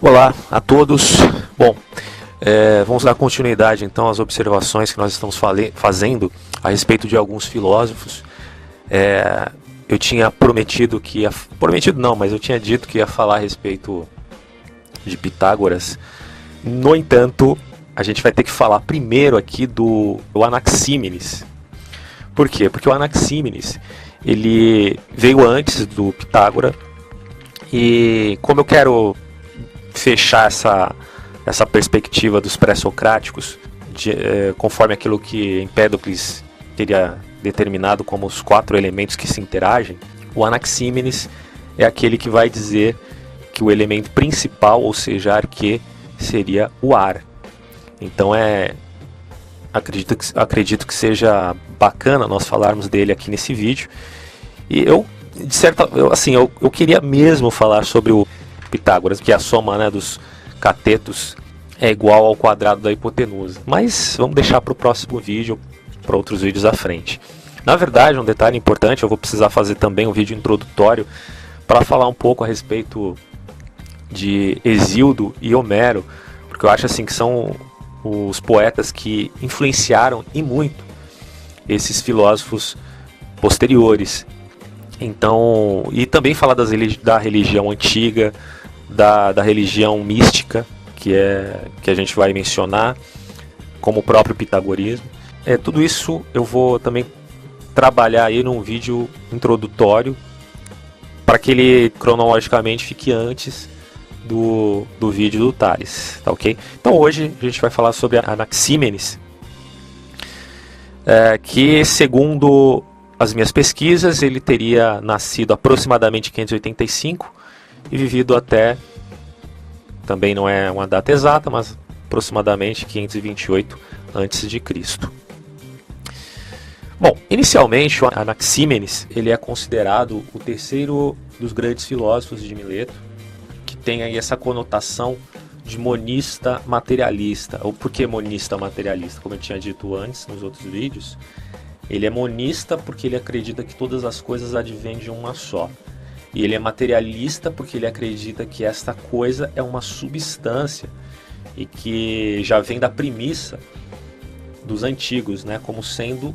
Olá a todos. Bom, vamos dar continuidade então às observações que nós estamos fazendo a respeito de alguns filósofos. Eu tinha prometido que ia... Prometido não, mas eu tinha dito que ia falar a respeito de Pitágoras. No entanto, a gente vai ter que falar primeiro aqui do Anaxímenes. Por quê? Porque o Anaxímenes, ele veio antes do Pitágoras. E como eu quero fechar essa perspectiva dos pré-socráticos, conforme aquilo que Empédocles teria determinado como os 4 elementos que se interagem, o Anaxímenes é aquele que vai dizer que o elemento principal, ou seja, arquê, seria o ar. Então acredito que seja bacana nós falarmos dele aqui nesse vídeo. E eu queria mesmo falar sobre o Pitágoras, que a soma, né, dos catetos é igual ao quadrado da hipotenusa. Mas vamos deixar para o próximo vídeo, para outros vídeos à frente. Na verdade, um detalhe importante, eu vou precisar fazer também um vídeo introdutório para falar um pouco a respeito de Hesíodo e Homero, porque eu acho assim que são os poetas que influenciaram e muito esses filósofos posteriores. Então, e também falar da religião antiga, da religião mística, que a gente vai mencionar, como o próprio pitagorismo. Tudo isso eu vou também trabalhar aí num vídeo introdutório, para que ele cronologicamente fique antes do vídeo do Tales, tá ok? Então hoje a gente vai falar sobre Anaxímenes, que segundo as minhas pesquisas, ele teria nascido aproximadamente em 585 e vivido até, também não é uma data exata, mas aproximadamente 528 a.C. Bom, inicialmente o Anaxímenes ele é considerado o terceiro dos grandes filósofos de Mileto, que tem aí essa conotação de monista materialista. Ou por que monista materialista? Como eu tinha dito antes nos outros vídeos, ele é monista porque ele acredita que todas as coisas advêm de uma só. E ele é materialista porque ele acredita que esta coisa é uma substância e que já vem da premissa dos antigos, né, como sendo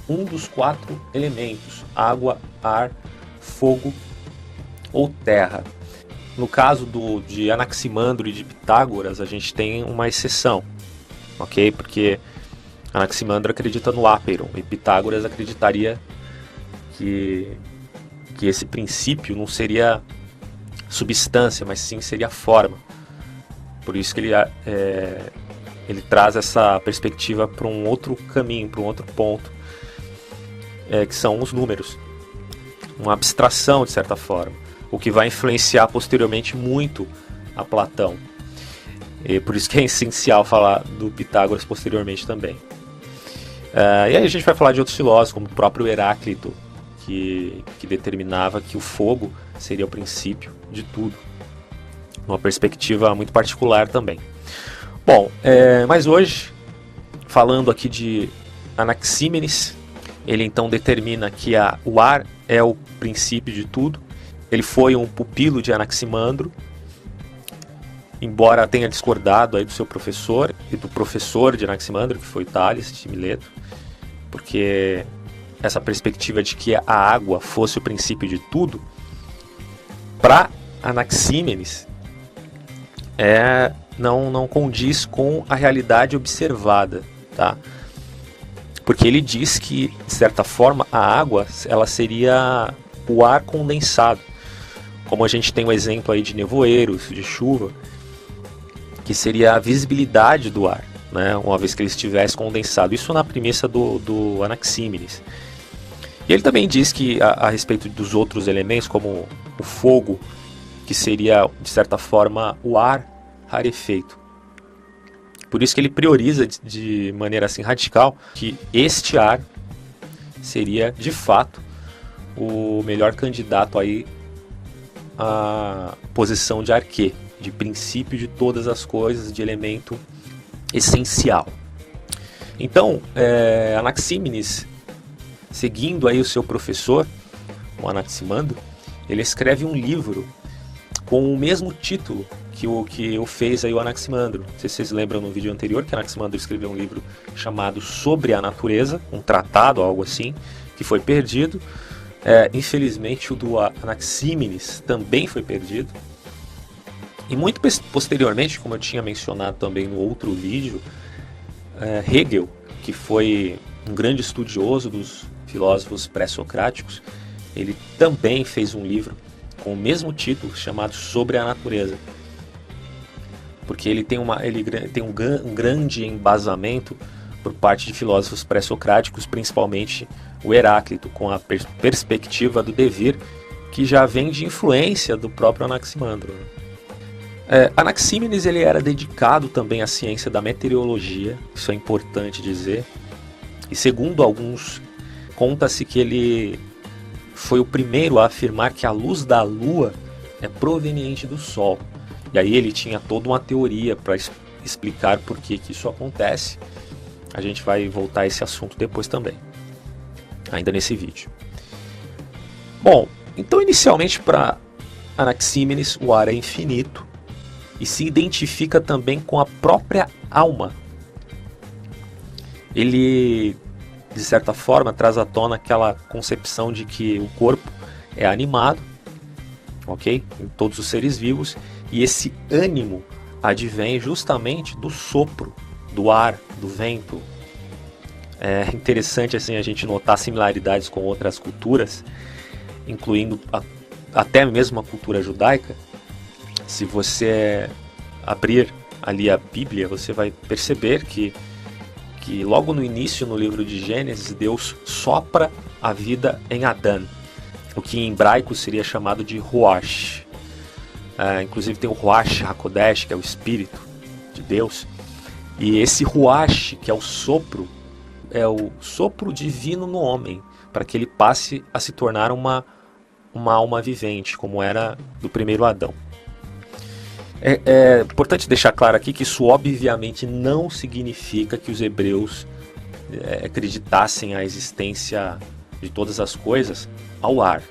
um dos 4 elementos: água, ar, fogo ou terra. No caso de Anaximandro e de Pitágoras, a gente tem uma exceção, ok? Porque Anaximandro acredita no áperon e Pitágoras acreditaria que esse princípio não seria substância, mas sim seria forma. Por isso que ele traz essa perspectiva para um outro caminho, para um outro ponto, que são os números. Uma abstração, de certa forma, o que vai influenciar posteriormente muito a Platão. E por isso que é essencial falar do Pitágoras posteriormente também. E aí a gente vai falar de outros filósofos, como o próprio Heráclito, que determinava que o fogo seria o princípio de tudo, uma perspectiva muito particular também. Bom, mas hoje, falando aqui de Anaxímenes, ele então determina que o ar é o princípio de tudo. Ele foi um pupilo de Anaximandro, embora tenha discordado aí do seu professor e do professor de Anaximandro, que foi Tales de Mileto, porque essa perspectiva de que a água fosse o princípio de tudo, para Anaxímenes, não condiz com a realidade observada, tá? Porque ele diz que, de certa forma, a água ela seria o ar condensado, como a gente tem um exemplo aí de nevoeiros, de chuva, que seria a visibilidade do ar, né, uma vez que ele estivesse condensado. Isso na premissa do Anaxímenes. E ele também diz que a respeito dos outros elementos, como o fogo, que seria, de certa forma, o ar rarefeito. Por isso que ele prioriza de maneira assim radical que este ar seria, de fato, o melhor candidato aí à posição de arquê, de princípio de todas as coisas, de elemento essencial. Então, Anaxímenes, seguindo aí o seu professor, o Anaximandro, ele escreve um livro com o mesmo título que o fez aí o Anaximandro. Não sei se vocês lembram no vídeo anterior que Anaximandro escreveu um livro chamado Sobre a Natureza, um tratado, algo assim, que foi perdido. Infelizmente o do Anaxímenes também foi perdido. E muito posteriormente, como eu tinha mencionado também no outro vídeo, Hegel, que foi um grande estudioso dos filósofos pré-socráticos, ele também fez um livro com o mesmo título, chamado Sobre a Natureza. Porque ele tem um grande embasamento por parte de filósofos pré-socráticos, principalmente o Heráclito, com a perspectiva do devir, que já vem de influência do próprio Anaximandro. Anaxímenes ele era dedicado também à ciência da meteorologia, isso é importante dizer, e segundo alguns, conta-se que ele foi o primeiro a afirmar que a luz da Lua é proveniente do Sol. E aí ele tinha toda uma teoria para explicar por que isso acontece. A gente vai voltar a esse assunto depois também, ainda nesse vídeo. Bom, então inicialmente para Anaxímenes o ar é infinito e se identifica também com a própria alma. Ele, de certa forma, traz à tona aquela concepção de que o corpo é animado, ok? Em todos os seres vivos, e esse ânimo advém justamente do sopro, do ar, do vento. É interessante assim, a gente notar similaridades com outras culturas, incluindo até mesmo a cultura judaica. Se você abrir ali a Bíblia, você vai perceber que logo no início, no livro de Gênesis, Deus sopra a vida em Adão, o que em hebraico seria chamado de Ruach. Inclusive tem o Ruach HaKodesh, que é o Espírito de Deus, e esse Ruach, que é o sopro divino no homem, para que ele passe a se tornar uma alma vivente, como era do primeiro Adão. É importante deixar claro aqui que isso obviamente não significa que os hebreus acreditassem a existência de todas as coisas ao ar.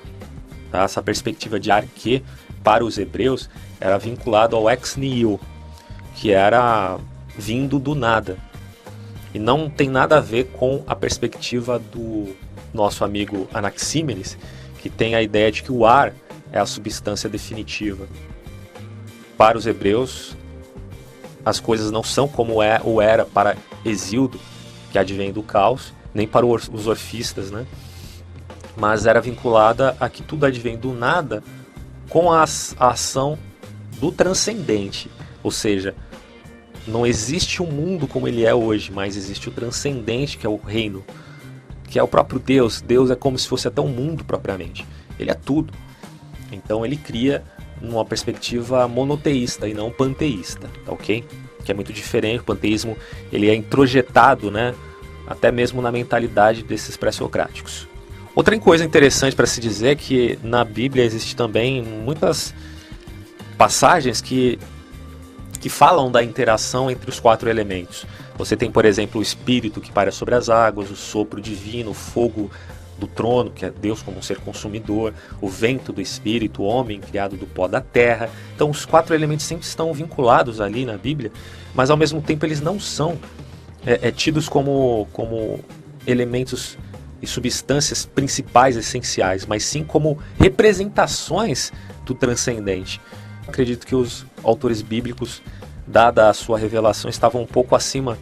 Tá? Essa perspectiva de arquê para os hebreus era vinculado ao ex nihilo, que era vindo do nada. E não tem nada a ver com a perspectiva do nosso amigo Anaxímenes, que tem a ideia de que o ar é a substância definitiva. Para os hebreus, as coisas não são como ou era para Hesíodo, que advém do caos, nem para os orfistas, né? Mas era vinculada a que tudo advém do nada com a ação do transcendente. Ou seja, não existe um mundo como ele é hoje, mas existe o transcendente, que é o reino, que é o próprio Deus. Deus é como se fosse até um mundo propriamente. Ele é tudo. Então ele cria numa perspectiva monoteísta e não panteísta, tá ok? Que é muito diferente. O panteísmo ele é introjetado, né, até mesmo na mentalidade desses pré-socráticos. Outra coisa interessante para se dizer é que na Bíblia existe também muitas passagens que falam da interação entre os 4 elementos. Você tem, por exemplo, o Espírito que paira sobre as águas, o sopro divino, o fogo do trono, que é Deus como um ser consumidor, o vento do Espírito, o homem criado do pó da terra. Então os 4 elementos sempre estão vinculados ali na Bíblia, mas ao mesmo tempo eles não são tidos como elementos e substâncias principais, essenciais, mas sim como representações do transcendente. Acredito que os autores bíblicos, dada a sua revelação, estavam um pouco acima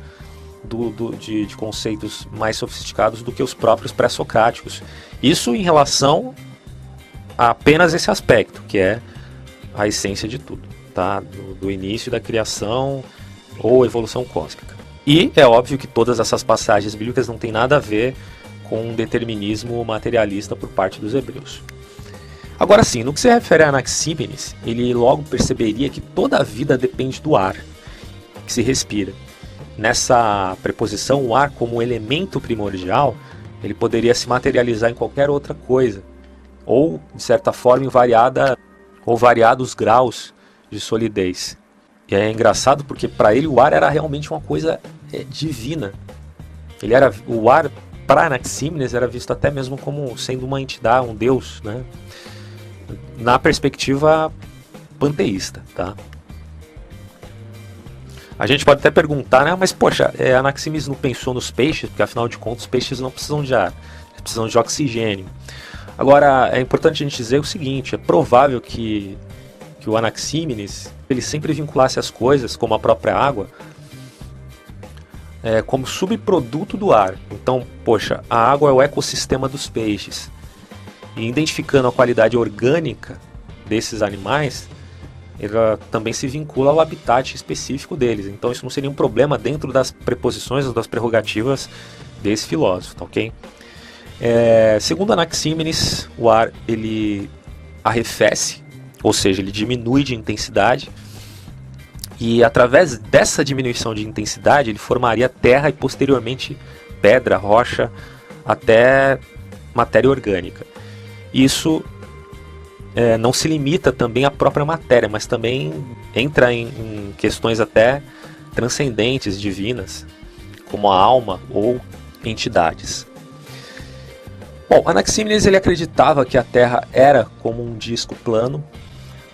de conceitos mais sofisticados do que os próprios pré-socráticos. Isso em relação a apenas esse aspecto, que é a essência de tudo, tá? Do início da criação ou evolução cósmica. E é óbvio que todas essas passagens bíblicas não têm nada a ver com um determinismo materialista por parte dos hebreus. Agora sim, no que se refere a Anaxímenes, ele logo perceberia que toda a vida depende do ar que se respira. Nessa preposição, o ar como elemento primordial, ele poderia se materializar em qualquer outra coisa, ou de certa forma em variados graus de solidez. E é engraçado porque para ele o ar era realmente uma coisa divina. O ar para Anaxímenes era visto até mesmo como sendo uma entidade, um deus, né? Na perspectiva panteísta, tá? A gente pode até perguntar, né, mas poxa, Anaximenes não pensou nos peixes, porque afinal de contas os peixes não precisam de ar, eles precisam de oxigênio. Agora, é importante a gente dizer o seguinte, é provável que o Anaximenes, ele sempre vinculasse as coisas, como a própria água, como subproduto do ar. Então, poxa, a água é o ecossistema dos peixes. E identificando a qualidade orgânica desses animais, ela também se vincula ao habitat específico deles. Então isso não seria um problema dentro das preposições ou das prerrogativas desse filósofo, tá ok? Segundo Anaxímenes, o ar ele arrefece, ou seja, ele diminui de intensidade, e através dessa diminuição de intensidade ele formaria terra e posteriormente pedra, rocha, até matéria orgânica. Isso não se limita também à própria matéria, mas também entra em questões até transcendentes, divinas, como a alma ou entidades. Bom, Anaxímenes ele acreditava que a Terra era como um disco plano.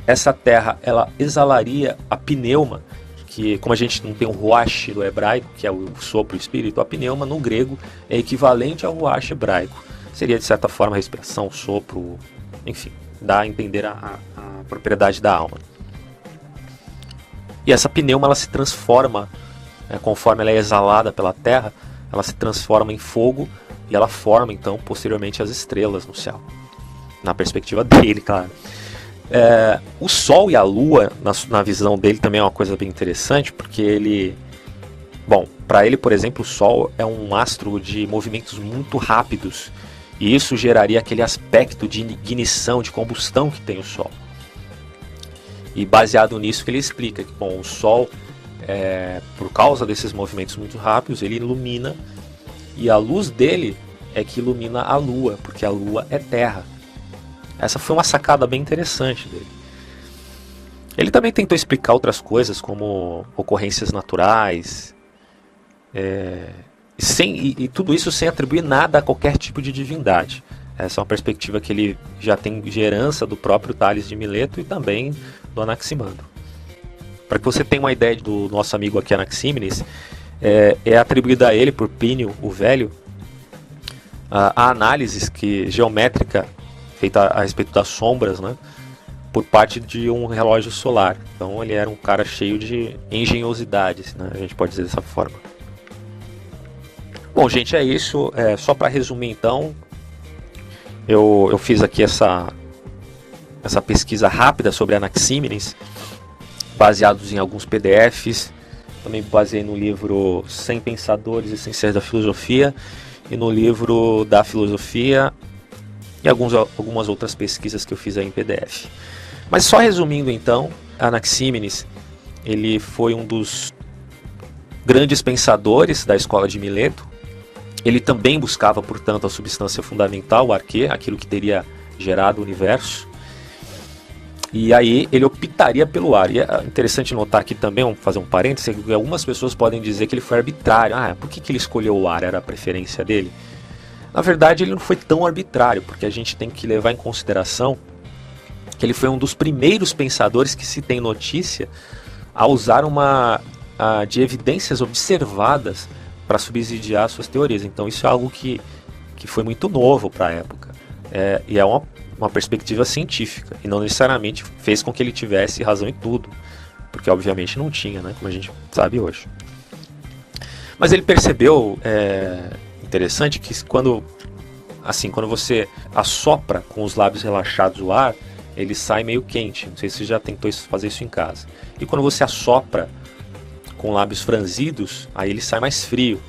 Essa Terra ela exalaria a pneuma, que como a gente não tem o ruach no hebraico, que é o sopro, o espírito, a pneuma no grego é equivalente ao ruach hebraico. Seria de certa forma a respiração, o sopro, enfim, dá a entender a propriedade da alma. E essa pneuma ela se transforma, conforme ela é exalada pela Terra, ela se transforma em fogo e ela forma então posteriormente as estrelas no céu. Na perspectiva dele, claro. O Sol e a Lua, na visão dele, também é uma coisa bem interessante, porque ele... Bom, para ele, por exemplo, o Sol é um astro de movimentos muito rápidos, e isso geraria aquele aspecto de ignição, de combustão que tem o Sol. E baseado nisso que ele explica que bom, o Sol, por causa desses movimentos muito rápidos, ele ilumina, e a luz dele é que ilumina a Lua, porque a Lua é terra. Essa foi uma sacada bem interessante dele. Ele também tentou explicar outras coisas, como ocorrências naturais, e tudo isso sem atribuir nada a qualquer tipo de divindade. Essa é uma perspectiva que ele já tem de herança do próprio Tales de Mileto e também do Anaximandro. Para que você tenha uma ideia do nosso amigo aqui Anaxímenes, é atribuída a ele, por Plínio o Velho, a análise geométrica feita a respeito das sombras, né, por parte de um relógio solar. Então ele era um cara cheio de engenhosidades, né, a gente pode dizer dessa forma. Bom, gente, é isso. Só para resumir, então, eu fiz aqui essa pesquisa rápida sobre Anaxímenes, baseados em alguns PDFs. Também baseei no livro 100 Pensadores e Essências da Filosofia e no livro da Filosofia e algumas outras pesquisas que eu fiz aí em PDF. Mas só resumindo, então, Anaxímenes ele foi um dos grandes pensadores da escola de Mileto. Ele também buscava, portanto, a substância fundamental, o arquê, aquilo que teria gerado o universo. E aí ele optaria pelo ar. E é interessante notar aqui também, vamos fazer um parênteses, que algumas pessoas podem dizer que ele foi arbitrário. Por que ele escolheu o ar? Era a preferência dele? Na verdade, ele não foi tão arbitrário, porque a gente tem que levar em consideração que ele foi um dos primeiros pensadores que se tem notícia a usar de evidências observadas para subsidiar suas teorias. Então isso é algo que foi muito novo para a época. E é uma perspectiva científica, e não necessariamente fez com que ele tivesse razão em tudo, porque obviamente não tinha, né, como a gente sabe hoje. Mas ele percebeu, interessante, que quando você assopra com os lábios relaxados o ar, ele sai meio quente. Não sei se você já tentou fazer isso em casa. E quando você assopra com lábios franzidos, aí ele sai mais frio.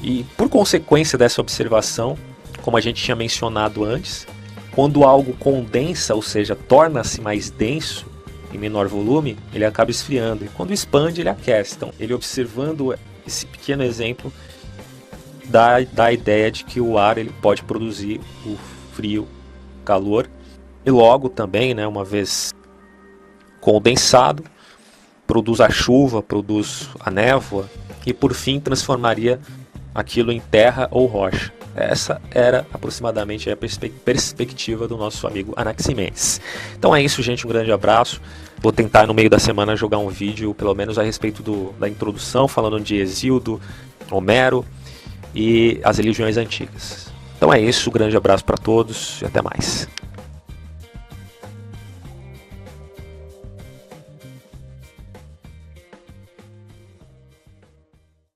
E por consequência dessa observação, como a gente tinha mencionado antes, quando algo condensa, ou seja, torna-se mais denso, em menor volume, ele acaba esfriando. E quando expande, ele aquece. Então, ele observando esse pequeno exemplo, dá a ideia de que o ar ele pode produzir o frio, calor. E logo também, né, uma vez condensado, produz a chuva, produz a névoa e por fim transformaria aquilo em terra ou rocha. Essa era aproximadamente a perspectiva do nosso amigo Anaximenes. Então é isso, gente, um grande abraço. Vou tentar no meio da semana jogar um vídeo, pelo menos a respeito da introdução, falando de Hesíodo, Homero e as religiões antigas. Então é isso, um grande abraço para todos e até mais.